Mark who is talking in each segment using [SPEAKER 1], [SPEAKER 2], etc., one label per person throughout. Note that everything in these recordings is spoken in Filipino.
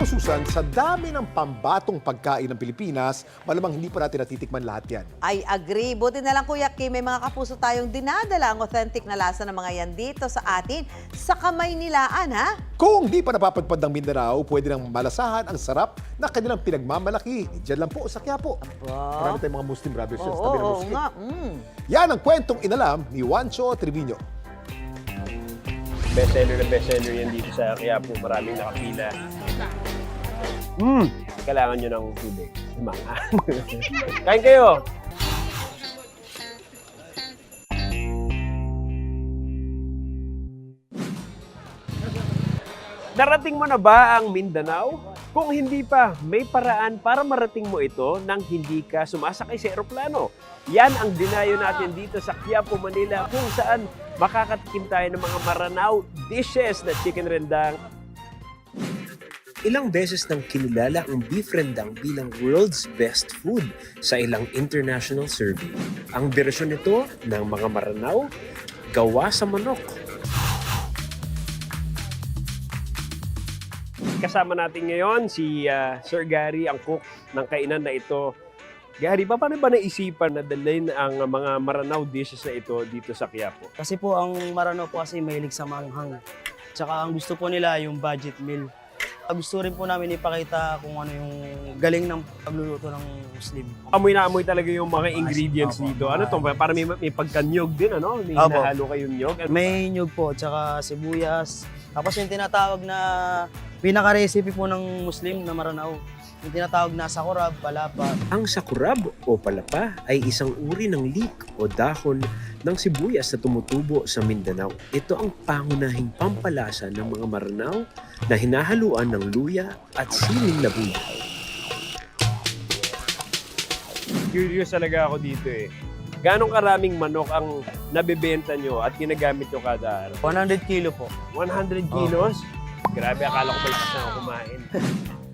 [SPEAKER 1] Alam mo Susan, sa dami ng pambatong pagkain ng Pilipinas, malamang hindi pa natin natitikman lahat yan.
[SPEAKER 2] I agree. Buti na lang Kuya Kim, may mga kapuso tayong dinadala ang authentic na lasa ng mga yan dito sa atin sa kamay nilaan, ha?
[SPEAKER 1] Kung di pa napapadpad ng Mindanao, pwede nang malasahan ang sarap na kanilang pinagmamalaki. Diyan lang po sa Quiapo. Marami tayong mga Muslim brothers sa tabi ng
[SPEAKER 2] Oo
[SPEAKER 1] mosque.
[SPEAKER 2] nga.
[SPEAKER 1] Yan ang kwentong inalam ni Juancho Trevino.
[SPEAKER 3] Bestseller yan dito sa Quiapo. Maraming nakapila. Kailangan nyo ng tubig. Mga. Kain kayo! Narating mo na ba ang Mindanao? Kung hindi pa, may paraan para marating mo ito nang hindi ka sumasakay sa eroplano. Yan ang dinayo natin dito sa Quiapo, Manila, kung saan makakatikim tayo ng mga Maranao dishes na chicken rendang.
[SPEAKER 4] Ilang beses nang kinilala ang beef rendang bilang world's best food sa ilang international survey. Ang bersyon nito ng mga Maranao, gawa sa manok.
[SPEAKER 3] Kasama natin ngayon si Sir Gary, ang cook ng kainan na ito. Gary, paano ba naisipan na dalhin ang mga Maranao dishes na ito dito sa Quiapo?
[SPEAKER 5] Kasi po ang Maranao po kasi mahilig sa manghang. Tsaka ang gusto po nila yung budget meal. Gusto rin po namin ipakita kung ano yung galing ng pagluluto ng Muslim.
[SPEAKER 3] Amoy na amoy talaga yung mga ingredients
[SPEAKER 5] Opo.
[SPEAKER 3] dito. Ano to? Para may pagkanyog din, ano? May
[SPEAKER 5] Opo.
[SPEAKER 3] hinahalo kayong nyog.
[SPEAKER 5] May nyug po, tsaka sibuyas. Tapos yung tinatawag na pinaka-recipe po ng Muslim na Maranao. Yung tinatawag na sakurab, palapa.
[SPEAKER 4] Ang sakurab o palapa ay isang uri ng leek o dahon ng sibuyas na tumutubo sa Mindanao. Ito ang pangunahing pampalasa ng mga Maranao na hinahaluan ng luya at siling na buhay.
[SPEAKER 3] Curious talaga ako dito eh. Ganong karaming manok ang nabebenta nyo at ginagamit nyo kada araw?
[SPEAKER 5] 100 kilo po.
[SPEAKER 3] 100 kilos? Grabe, akala ko malakas na ako kumain.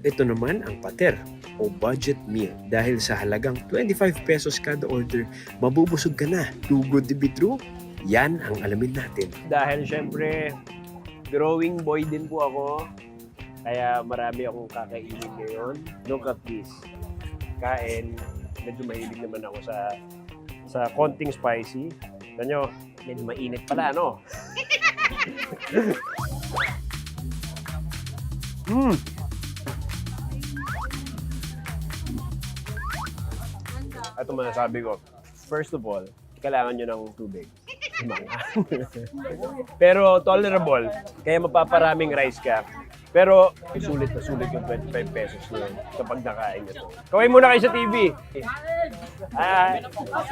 [SPEAKER 4] Ito naman ang pater o budget meal. Dahil sa halagang 25 pesos kada order, mabubusog ka na. Too good to be true? Yan ang alamin natin.
[SPEAKER 3] Dahil syempre, growing boy din po ako. Kaya marami akong kakainin ngayon. Look at this. Kain. Medyo mahilig naman ako sa konting spicy. Tignan nyo, medyo mainit pala, no? Ito masasabi ko. First of all, kailangan nyo ng tubig. Pero tolerable. Kaya mapaparaming rice ka. Pero sulit na sulit yung 25 pesos nyo kapag nakain nyo to. Kaway muna kayo sa TV.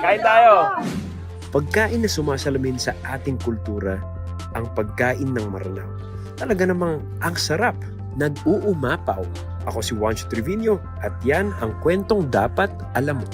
[SPEAKER 3] Kain tayo.
[SPEAKER 4] Pagkain na sumasalamin sa ating kultura, ang pagkain ng Maranao. Talaga namang ang sarap, nag-uumapaw. Ako si Juancho Trevino at yan ang kwentong dapat alam mo.